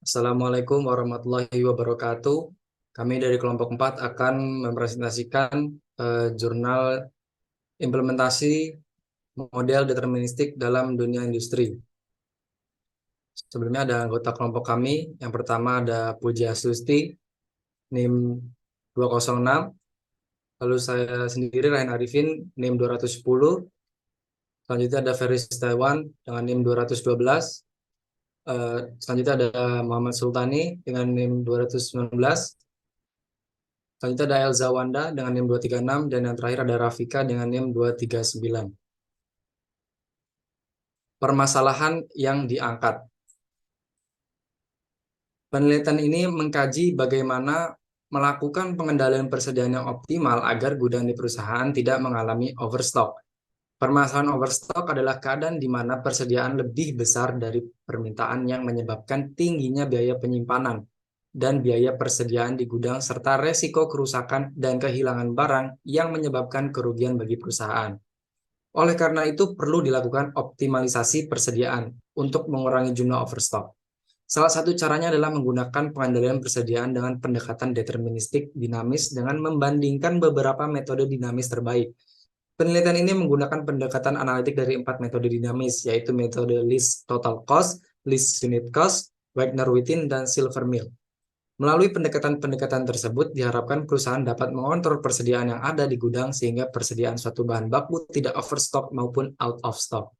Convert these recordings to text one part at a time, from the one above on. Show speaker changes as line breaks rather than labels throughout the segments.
Assalamualaikum warahmatullahi wabarakatuh. Kami dari kelompok 4 akan mempresentasikan jurnal implementasi model deterministik dalam dunia industri. Sebelumnya ada anggota kelompok kami. Yang pertama ada Puji Astusti, NIM 206. Lalu saya sendiri, Ryan Arifin, NIM 210. Selanjutnya ada Ferry Setiawan dengan NIM 212. Selanjutnya ada Muhammad Sultani dengan NIM 219. Selanjutnya ada Elza Wanda dengan NIM 236 dan yang terakhir ada Rafika dengan NIM 239. Permasalahan yang diangkat. Penelitian ini mengkaji bagaimana melakukan pengendalian persediaan yang optimal agar gudang di perusahaan tidak mengalami overstock. Permasalahan overstock adalah keadaan di mana persediaan lebih besar dari permintaan yang menyebabkan tingginya biaya penyimpanan dan biaya persediaan di gudang serta resiko kerusakan dan kehilangan barang yang menyebabkan kerugian bagi perusahaan. Oleh karena itu, perlu dilakukan optimalisasi persediaan untuk mengurangi jumlah overstock. Salah satu caranya adalah menggunakan pengendalian persediaan dengan pendekatan deterministik dinamis dengan membandingkan beberapa metode dinamis terbaik. Penelitian ini menggunakan pendekatan analitik dari 4 metode dinamis, yaitu metode list total cost, list unit cost, Wagner-Wittin, dan Silvermill. Melalui pendekatan-pendekatan tersebut, diharapkan perusahaan dapat mengontrol persediaan yang ada di gudang sehingga persediaan suatu bahan baku tidak overstock maupun out of stock.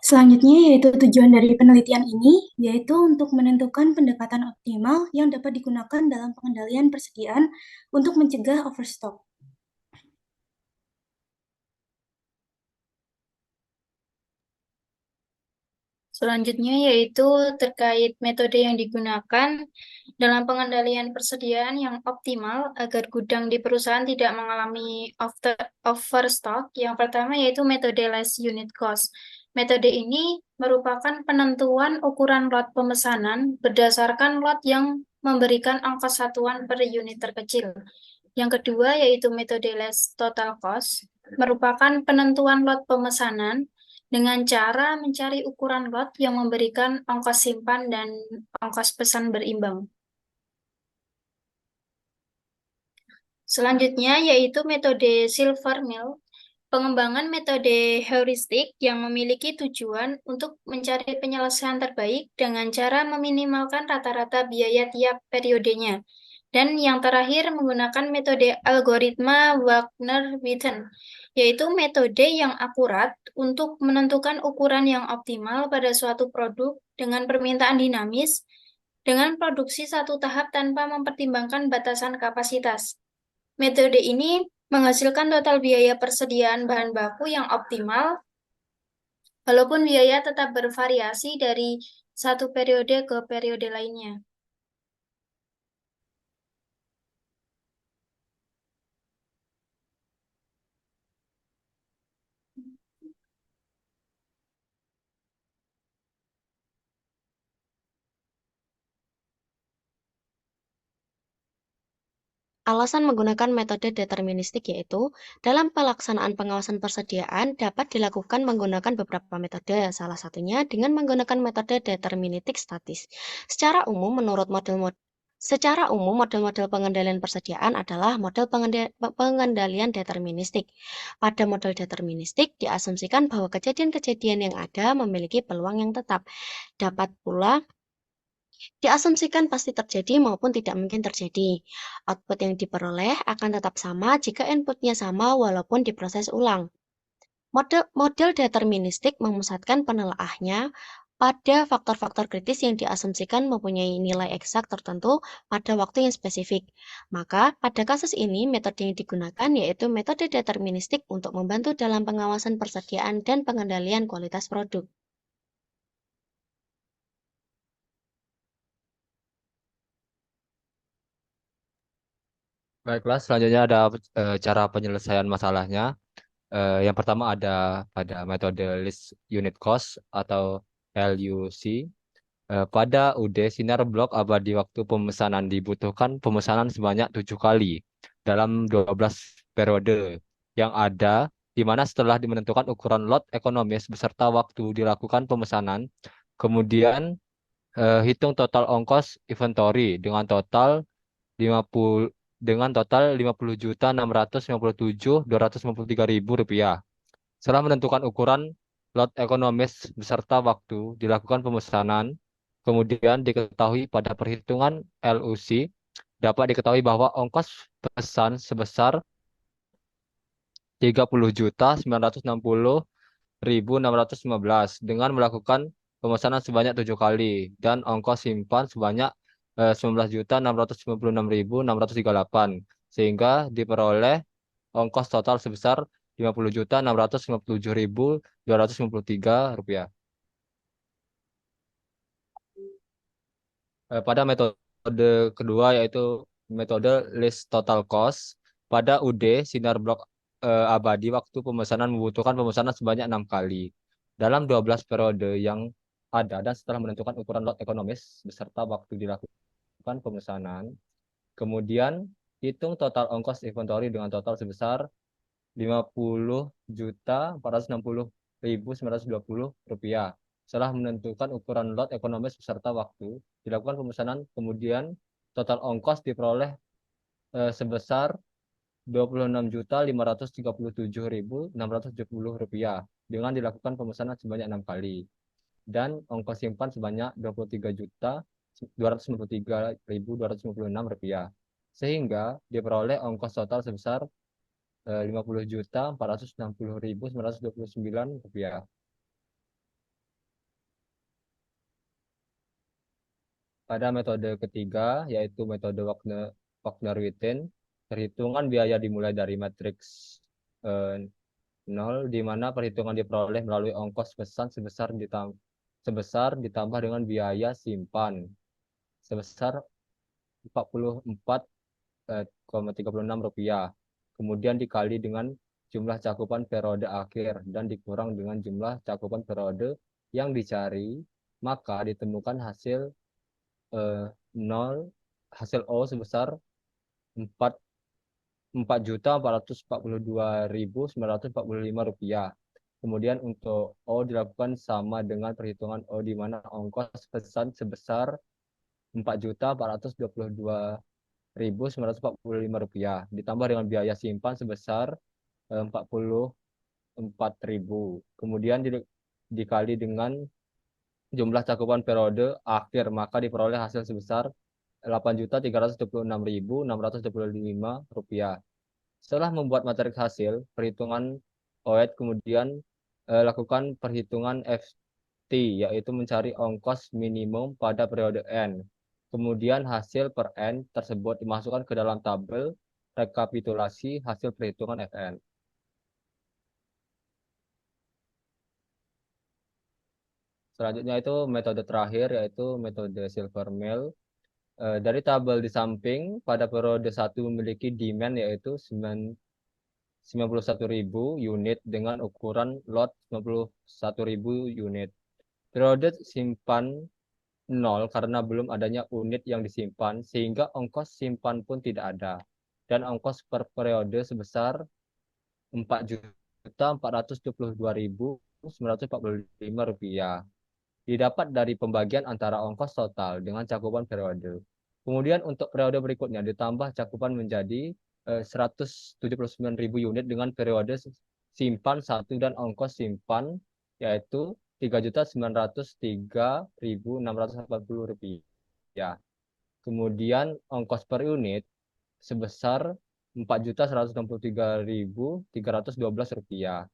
Selanjutnya yaitu tujuan dari penelitian ini, yaitu untuk menentukan pendekatan optimal yang dapat digunakan dalam pengendalian persediaan untuk mencegah overstock.
Selanjutnya yaitu terkait metode yang digunakan dalam pengendalian persediaan yang optimal agar gudang di perusahaan tidak mengalami overstock. Yang pertama yaitu metode less unit cost. Metode ini merupakan penentuan ukuran lot pemesanan berdasarkan lot yang memberikan ongkos satuan per unit terkecil. Yang kedua yaitu metode less total cost, merupakan penentuan lot pemesanan dengan cara mencari ukuran lot yang memberikan ongkos simpan dan ongkos pesan berimbang. Selanjutnya yaitu metode Silvermill, pengembangan metode heuristik yang memiliki tujuan untuk mencari penyelesaian terbaik dengan cara meminimalkan rata-rata biaya tiap periodenya. Dan yang terakhir menggunakan metode algoritma Wagner-Witten, yaitu metode yang akurat untuk menentukan ukuran yang optimal pada suatu produk dengan permintaan dinamis, dengan produksi satu tahap tanpa mempertimbangkan batasan kapasitas. Metode ini menghasilkan total biaya persediaan bahan baku yang optimal, walaupun biaya tetap bervariasi dari satu periode ke periode lainnya.
Alasan menggunakan metode deterministik yaitu, dalam pelaksanaan pengawasan persediaan dapat dilakukan menggunakan beberapa metode, salah satunya dengan menggunakan metode deterministik statis. Secara umum, model-model pengendalian persediaan adalah model pengendalian deterministik. Pada model deterministik, diasumsikan bahwa kejadian-kejadian yang ada memiliki peluang yang tetap. Dapat pula diasumsikan pasti terjadi maupun tidak mungkin terjadi. Output yang diperoleh akan tetap sama jika inputnya sama walaupun diproses ulang. Model deterministik memusatkan penelaahnya pada faktor-faktor kritis yang diasumsikan mempunyai nilai eksak tertentu pada waktu yang spesifik. Maka, pada kasus ini, metode yang digunakan yaitu metode deterministik untuk membantu dalam pengawasan persediaan dan pengendalian kualitas produk.
Baiklah, selanjutnya ada cara penyelesaian masalahnya. Yang pertama ada pada metode list unit cost atau LUC. Pada UD sinar blok abadi waktu pemesanan dibutuhkan pemesanan sebanyak 7 kali dalam 12 periode yang ada di mana setelah menentukan ukuran lot ekonomis beserta waktu dilakukan pemesanan, kemudian hitung total ongkos inventory dengan total 50 50.657.253 rupiah. Setelah menentukan ukuran lot ekonomis beserta waktu dilakukan pemesanan, kemudian diketahui pada perhitungan LUC dapat diketahui bahwa ongkos pesan sebesar 30.960.615 dengan melakukan pemesanan sebanyak 7 kali dan ongkos simpan sebanyak 19.696.638 sehingga diperoleh ongkos total sebesar 50.657.253 rupiah. Pada metode kedua yaitu metode list total cost, pada UD sinar blok abadi waktu pemesanan membutuhkan pemesanan sebanyak 6 kali dalam 12 periode yang ada dan setelah menentukan ukuran lot ekonomis beserta waktu dilakukan pemesanan. Kemudian hitung total ongkos inventory dengan total sebesar 50.460.920 rupiah. Setelah menentukan ukuran lot ekonomis beserta waktu dilakukan pemesanan, kemudian total ongkos diperoleh sebesar 26.537.670 rupiah dengan dilakukan pemesanan sebanyak 6 kali dan ongkos simpan sebanyak 23.293.256 rupiah sehingga diperoleh ongkos total sebesar 50.460.929 rupiah. Pada metode ketiga yaitu metode Wagner-Witten, perhitungan biaya dimulai dari matriks 0 di mana perhitungan diperoleh melalui ongkos pesan sebesar ditambah dengan biaya simpan sebesar 44,36 rupiah. Kemudian dikali dengan jumlah cakupan periode akhir dan dikurang dengan jumlah cakupan periode yang dicari, maka ditemukan hasil 0 hasil O sebesar 4.442.945 rupiah. Kemudian untuk O dilakukan sama dengan perhitungan O di mana ongkos pesan sebesar 4.422.945 rupiah ditambah dengan biaya simpan sebesar 44.000. Kemudian dikali dengan jumlah cakupan periode akhir, maka diperoleh hasil sebesar 8.326.625 rupiah. Setelah membuat materi hasil perhitungan OED, kemudian lakukan perhitungan FT, yaitu mencari ongkos minimum pada periode N. Kemudian hasil per N tersebut dimasukkan ke dalam tabel rekapitulasi hasil perhitungan FN. Selanjutnya itu metode terakhir yaitu metode silver mail. Dari tabel di samping pada periode 1 memiliki demand yaitu 91.000 unit dengan ukuran lot 91.000 unit. Periode simpan 0 karena belum adanya unit yang disimpan sehingga ongkos simpan pun tidak ada. Dan ongkos per periode sebesar 4.422.945 rupiah. Didapat dari pembagian antara ongkos total dengan cakupan periode. Kemudian untuk periode berikutnya ditambah cakupan menjadi 179.000 unit dengan periode simpan 1 dan ongkos simpan yaitu 3.903.680 rupiah. Kemudian ongkos per unit sebesar 4.163.312 rupiah.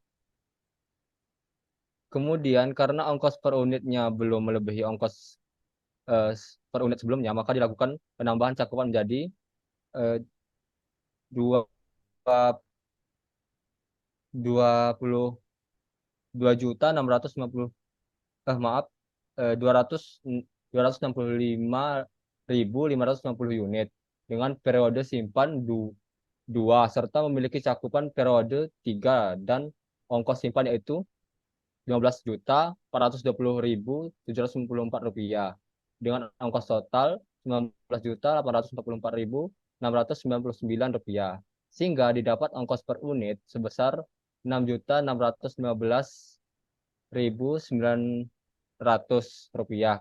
Kemudian karena ongkos per unitnya belum melebihi ongkos per unit sebelumnya, maka dilakukan penambahan cakupan menjadi 265.560 unit dengan periode simpan 2 serta memiliki cakupan periode 3 dan ongkos simpan yaitu 15.420.794 rupiah dengan ongkos total 19.844.699 rupiah sehingga didapat ongkos per unit sebesar Rp6.615.900.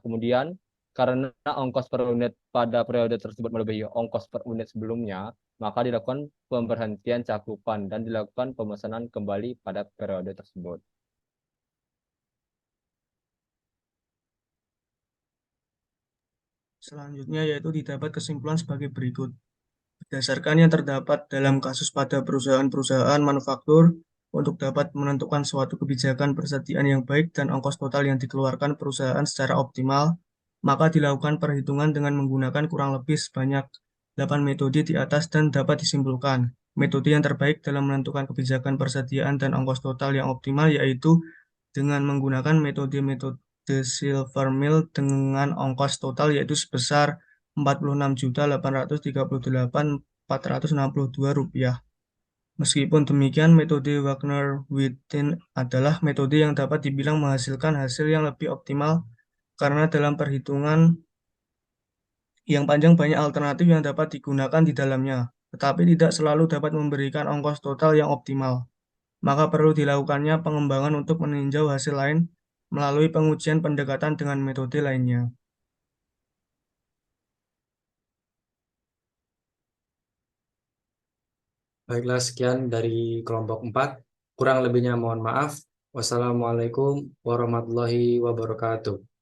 Kemudian karena ongkos per unit pada periode tersebut melebihi ongkos per unit sebelumnya, maka dilakukan pemberhentian cakupan dan dilakukan pemesanan kembali pada periode tersebut.
Selanjutnya yaitu didapat kesimpulan sebagai berikut. Berdasarkan yang terdapat dalam kasus pada perusahaan-perusahaan manufaktur, untuk dapat menentukan suatu kebijakan persediaan yang baik dan ongkos total yang dikeluarkan perusahaan secara optimal, maka dilakukan perhitungan dengan menggunakan kurang lebih sebanyak 8 metode di atas dan dapat disimpulkan. Metode yang terbaik dalam menentukan kebijakan persediaan dan ongkos total yang optimal yaitu dengan menggunakan metode-metode Silver Mill dengan ongkos total yaitu sebesar Rp46.838.462. Meskipun demikian, metode Wagner-Wittin adalah metode yang dapat dibilang menghasilkan hasil yang lebih optimal karena dalam perhitungan yang panjang banyak alternatif yang dapat digunakan di dalamnya, tetapi tidak selalu dapat memberikan ongkos total yang optimal. Maka perlu dilakukannya pengembangan untuk meninjau hasil lain melalui pengujian pendekatan dengan metode lainnya.
Baiklah, sekian dari kelompok 4. Kurang lebihnya mohon maaf. Wassalamualaikum warahmatullahi wabarakatuh.